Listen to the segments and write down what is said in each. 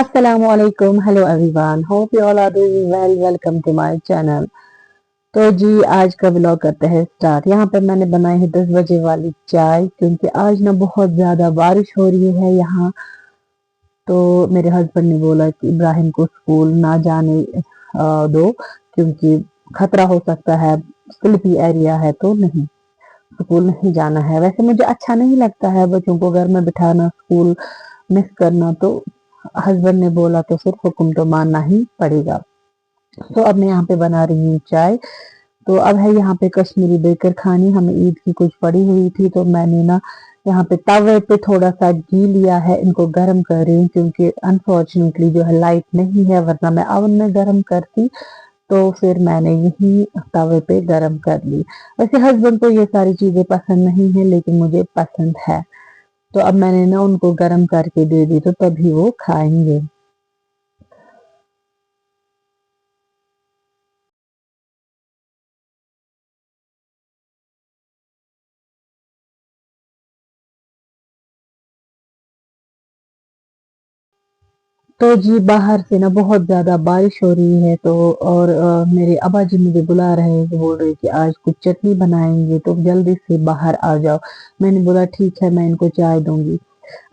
Assalamualaikum, hello everyone, hope you all are doing well, welcome to my channel। तो जी आज का blog करते हैं स्टार्ट। यहाँ पर मैंने बनाई है 10 बजे वाली चाय, क्योंकि आज ना बहुत ज्यादा बारिश हो रही है यहाँ। तो मेरे हस्बैंड ने बोला कि इब्राहिम को स्कूल ना जाने दो, क्योंकि खतरा हो सकता है, स्लिपी एरिया है, तो नहीं, स्कूल नहीं जाना है। वैसे मुझे अच्छा नहीं लगता है बच्चों को घर में बिठाना, स्कूल मिस करना, तो हस्बैंड ने बोला तो फिर हुक्म तो मानना ही पड़ेगा। तो अब मैं यहाँ पे बना रही हूँ चाय। तो अब है यहाँ पे कश्मीरी बेकर खानी, हमें ईद की कुछ पड़ी हुई थी, तो मैंने ना यहाँ पे तवे पे थोड़ा सा घी लिया है, इनको गर्म कर रही हूँ, क्योंकि अनफॉर्चुनेटली जो है लाइट नहीं है, वरना मैं ओवन में गर्म करती। तो फिर मैंने यही तवे पे गर्म कर ली। वैसे हस्बैंड को ये सारी चीजें पसंद नहीं है, लेकिन मुझे पसंद है, तो अब मैंने ना उनको गर्म करके दे दी, तो तभी वो खाएंगे। तो जी बाहर से ना बहुत ज्यादा बारिश हो रही है, तो और मेरे अब्बा जी मुझे बुला रहे हैं, बोल रहे हैं कि आज कुछ चटनी बनाएंगे, तो जल्दी से बाहर आ जाओ। मैंने बोला ठीक है, मैं इनको चाय दूंगी।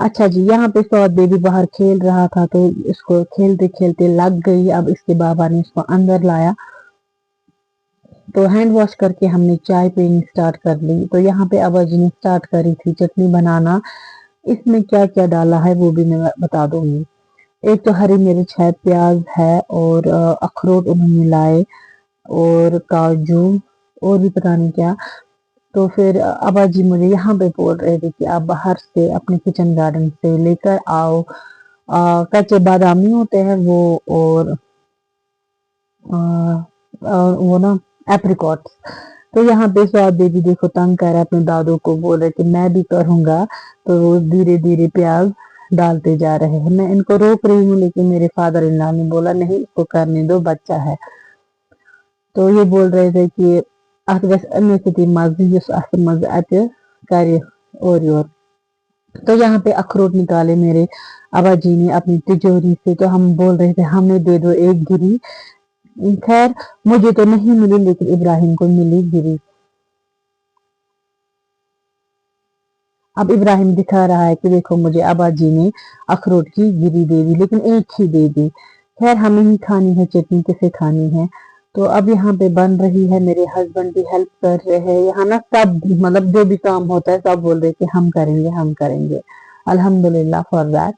अच्छा जी, यहाँ पे सौद बेबी बाहर खेल रहा था, तो इसको खेलते खेलते लग गई। अब इसके बाबा ने इसको अंदर लाया, तो हैंड वॉश करके हमने चाय पीनी स्टार्ट कर ली। तो यहाँ पे अब्बा जी ने स्टार्ट करी थी चटनी बनाना। इसमें क्या क्या डाला है वो भी मैं बता दूंगी। एक तो हरी मिर्च है, प्याज है, और अखरोट उन्होंने लाए, और काजू, और भी पता नहीं क्या। तो फिर अब्बा जी मुझे यहाँ पे बोल रहे थे कि आप बाहर से अपने किचन गार्डन से लेकर आओ, कच्चे बादाम नहीं होते हैं वो, और वो ना एप्रिकॉट। तो यहाँ पे स्वाद बेबी देखो तंग कर रहा है, अपने दादू को बोल रहे कि मैं भी करूंगा। तो वो धीरे धीरे प्याज डालते जा रहे हैं, मैं इनको रोक रही हूँ, लेकिन मेरे फादर इन लॉ ने बोला नहीं, इसको करने दो, बच्चा है। तो ये बोल रहे थे कि अत गस अमेसिटी मज युस अत मज अत कर और योर। तो यहाँ पे अखरोट निकाले मेरे अबा जी ने अपनी तिजोरी से, तो हम बोल रहे थे हमें दे दो एक गिरी। खैर मुझे तो नहीं मिली, लेकिन इब्राहिम को मिली गिरी। अब इब्राहिम दिखा रहा है कि देखो मुझे अबा जी ने अखरोट की गिरी दे दी, लेकिन एक ही दे दी। खैर हमें ही खानी है चटनी, किसे खानी है। तो अब यहाँ पे बन रही है, मेरे हस्बैंड भी हेल्प कर रहे हैं। यहाँ ना सब मतलब जो भी काम होता है सब बोल रहे कि हम करेंगे, हम करेंगे। अल्हम्दुलिल्लाह फॉर दैट।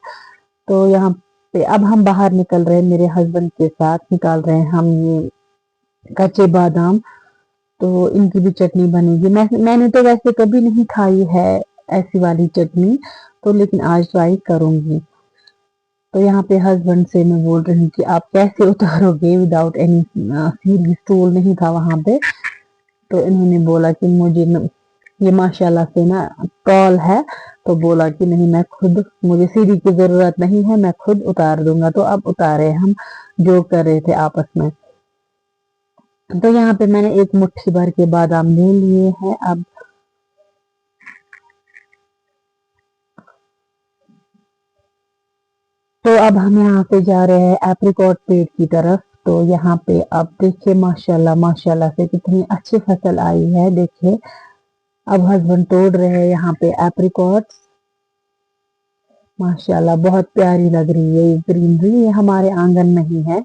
तो यहाँ पे अब हम बाहर निकल रहे हैं, मेरे हस्बैंड के साथ निकाल रहे हैं हम ये कच्चे बादाम। तो इनकी भी चटनी बनेगी। मैंने तो वैसे कभी नहीं खाई है ऐसी वाली चटनी, तो लेकिन आज ट्राई करूंगी। तो यहाँ पे हस्बैंड से मैं बोल रही हूँ कि आप कैसे उतारोगे विदाउट एनी सीढ़ी, स्टूल नहीं था वहां पे। तो इन्होंने बोला कि मुझे ये माशाल्लाह से ना टॉल है, तो बोला कि नहीं मैं खुद, मुझे सीढ़ी की जरूरत नहीं है, मैं खुद उतार दूंगा। तो अब उतारे हम, जो कर रहे थे आपस में। तो यहाँ पे मैंने एक मुट्ठी भर के बादाम ले लिए हैं। अब तो अब हम यहाँ पे जा रहे हैं एप्रिकॉट पेड़ की तरफ। तो यहाँ पे अब देखिए माशाल्लाह माशाल्लाह से कितनी अच्छी फसल आई है, देखिए। अब हस्बैंड तोड़ रहे हैं यहाँ पे एप्रिकॉट। माशाल्लाह बहुत प्यारी लग रही है ये ग्रीनरी, ये हमारे आंगन में ही है।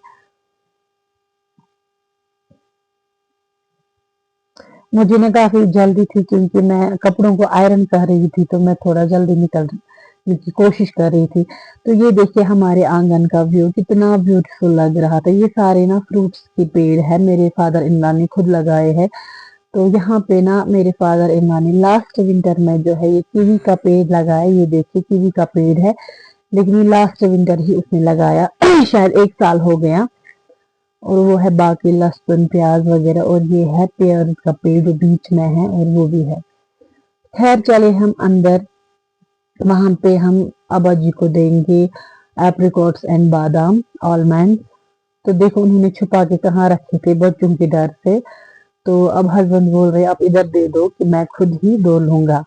मुझे ना काफी जल्दी थी, क्योंकि मैं कपड़ों को आयरन कर रही थी, तो मैं थोड़ा जल्दी निकलने की कोशिश कर रही थी। तो ये देखिए हमारे आंगन का व्यू कितना ब्यूटीफुल लग रहा था। ये सारे ना फ्रूट्स के पेड़ है, मेरे फादर इन लॉ ने खुद लगाए हैं। तो यहाँ पे ना मेरे फादर इन लॉ ने लास्ट विंटर में जो है ये कीवी का पेड़ लगाया। ये देखिए कीवी का पेड़ है, लेकिन ये लास्ट विंटर ही उसने लगाया शायद 1 साल हो गया। और वो है बाकी लहसुन प्याज वगैरह, और ये है पेड़ का पेड़ जो बीच में है, और वो भी है। खैर चले हम अंदर, वहां पे हम अब्बा जी को देंगे एप्रिकॉट्स एंड बादाम, आलमंड। तो देखो उन्होंने छुपा के कहाँ रखे थे बच्चों के डर से। तो अब हस्बैंड बोल रहे आप इधर दे दो कि मैं खुद ही दो लूंगा।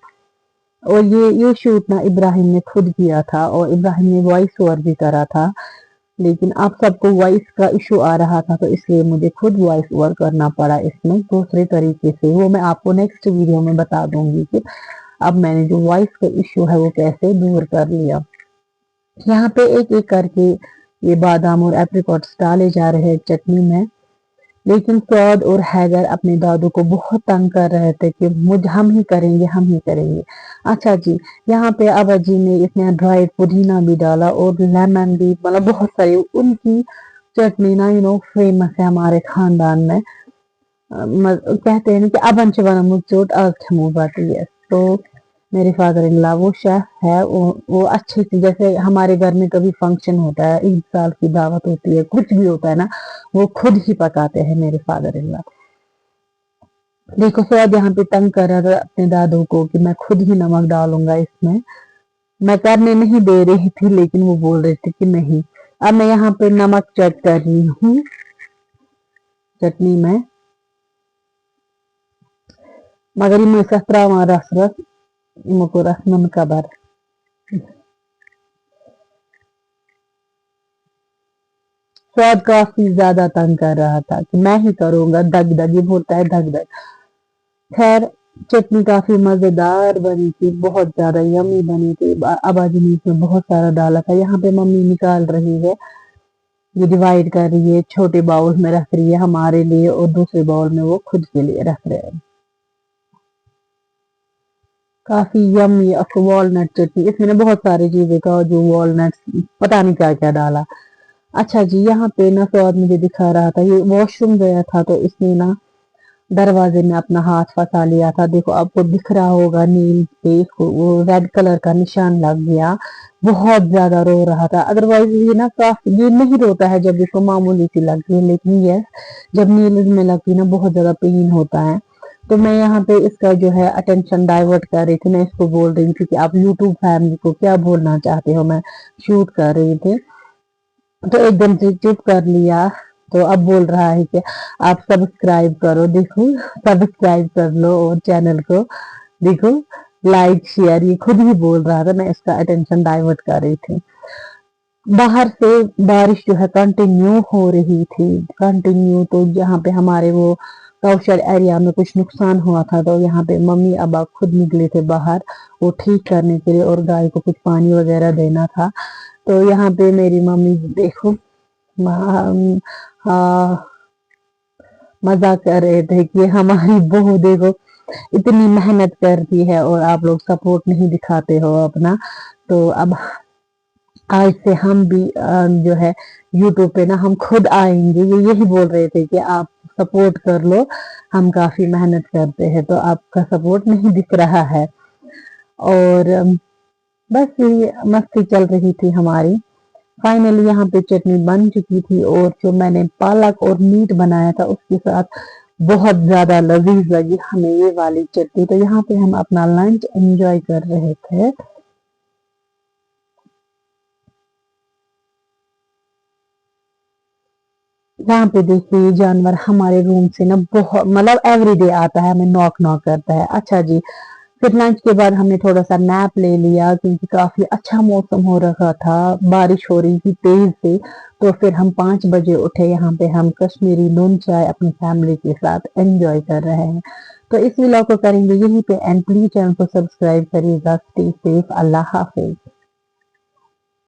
और ये शूट ना इब्राहिम ने खुद किया था, और इब्राहिम ने वॉइस ओवर भी करा था। लेकिन आप सबको वॉइस का इशू आ रहा था, तो इसलिए मुझे खुद वॉइस ओवर करना पड़ा इसमें दूसरे तरीके से। वो मैं आपको नेक्स्ट वीडियो में बता दूंगी कि अब मैंने जो वॉइस का इशू है वो कैसे दूर कर लिया। यहाँ पे एक एक करके ये बादाम और एप्रिकॉट्स डाले जा रहे हैं चटनी में, लेकिन सौद और हैदर अपने दादू को बहुत तंग कर रहे थे कि मुझ हम ही करेंगे, हम ही करेंगे। अच्छा जी, यहाँ पे अबा जी ने इसमें ड्राइड पुदीना भी डाला और लेमन भी, मतलब बहुत सारी उनकी चटनी ना फेमस है हमारे खानदान में। कहते हैं ना कि अबन से बना मुझोट आग ठमू बाटी है। तो मेरे फादर इन लॉ वो शेफ है, वो अच्छे से, जैसे हमारे घर में कभी फंक्शन होता है, ईद साल की दावत होती है, कुछ भी होता है ना, वो खुद ही पकाते हैं मेरे फादर इन लॉ। देखो स्वाद यहाँ पे तंग कर रहा था अपने दादू को कि मैं खुद ही नमक डालूंगा इसमें। मैं करने नहीं दे रही थी, लेकिन वो बोल रहे थे कि नहीं। अब मैं यहाँ पे नमक चेक कर रही हूँ चटनी में, मगर ये सत्रह रस रस इनको रसमन कबर। स्वाद काफी ज्यादा तंग कर रहा था कि मैं ही करूंगा, दग दग, ये बोलता है दग दग। खैर चटनी काफी मजेदार बनी थी, बहुत ज्यादा यमी बनी थी। आबाजी ने इसमें बहुत सारा डाला था। यहाँ पे मम्मी निकाल रही है, ये डिवाइड कर रही है, छोटे बाउल में रख रही है हमारे लिए और दूसरे बाउल में वो खुद के लिए रख रहे हैं। काफी यमी वॉलनट चटनी, इसमें ना बहुत सारी चीजें का जो वॉलनट, पता नहीं क्या क्या डाला। अच्छा जी, यहाँ पे ना स्वाद मुझे दिखा रहा था, ये वॉशरूम गया था तो इसने ना दरवाजे में अपना हाथ फंसा लिया था। देखो आपको दिख रहा होगा नील पे इसको वो रेड कलर का निशान लग गया। बहुत ज्यादा रो रहा था। अदरवाइज ये ना काफी, ये नहीं रोता है जब इसको मामूली सी लगती है, लेकिन ये जब नील में लगती है ना बहुत ज्यादा पेन होता है। तो मैं यहाँ पे इसका जो है अटेंशन डाइवर्ट कर रही थी। मैं इसको बोल रही थी कि आप यूट्यूब फैमिली को क्या बोलना चाहते हो, मैं शूट कर रही थी। तो एकदम से चुप कर लिया। तो अब बोल रहा है कि आप सब्सक्राइब करो, देखो सब्सक्राइब कर लो और चैनल को देखो लाइक शेयर, ये खुद ही बोल रहा था, मैं इसका अटेंशन डाइवर्ट कर रही थी। बाहर से बारिश जो है कंटिन्यू हो रही थी, कंटिन्यू। तो यहाँ पे हमारे वो काउशर एरिया में कुछ नुकसान हुआ था, तो यहाँ पे मम्मी अब खुद निकले थे बाहर वो ठीक करने के लिए, और गाय को कुछ पानी वगैरह देना था। तो यहाँ पे मेरी मम्मी देखो मजा कर रहे थे कि हमारी बहू देखो इतनी मेहनत करती है और आप लोग सपोर्ट नहीं दिखाते हो अपना। तो अब आज से हम भी जो है यूट्यूब पे ना हम खुद आएंगे, ये यही बोल रहे थे कि आप सपोर्ट कर लो, हम काफी मेहनत करते हैं, तो आपका सपोर्ट नहीं दिख रहा है। और बस ये मस्ती चल रही थी हमारी। फाइनली यहाँ पे चटनी बन चुकी थी, और जो मैंने पालक और मीट बनाया था उसके साथ बहुत ज्यादा लजीज लगी हमें ये वाली चटनी। तो यहाँ पे हम अपना लंच एंजॉय कर रहे थे। यहाँ पे देखिए जानवर हमारे रूम से ना बहुत, मतलब एवरीडे आता है, हमें नॉक नॉक करता है। अच्छा जी, फिर लंच के बाद हमने थोड़ा सा नैप ले लिया, क्योंकि काफी अच्छा मौसम हो रखा था, बारिश हो रही थी तेज से। तो फिर हम 5 बजे उठे। यहाँ पे हम कश्मीरी नून चाय अपनी फैमिली के साथ एंजॉय कर रहे हैं। तो इस व्लॉग को करेंगे यहीं पे एंड, प्लीज चैनल को सब्सक्राइब करिएगा। स्टे सेफ, अल्लाह हाफिज।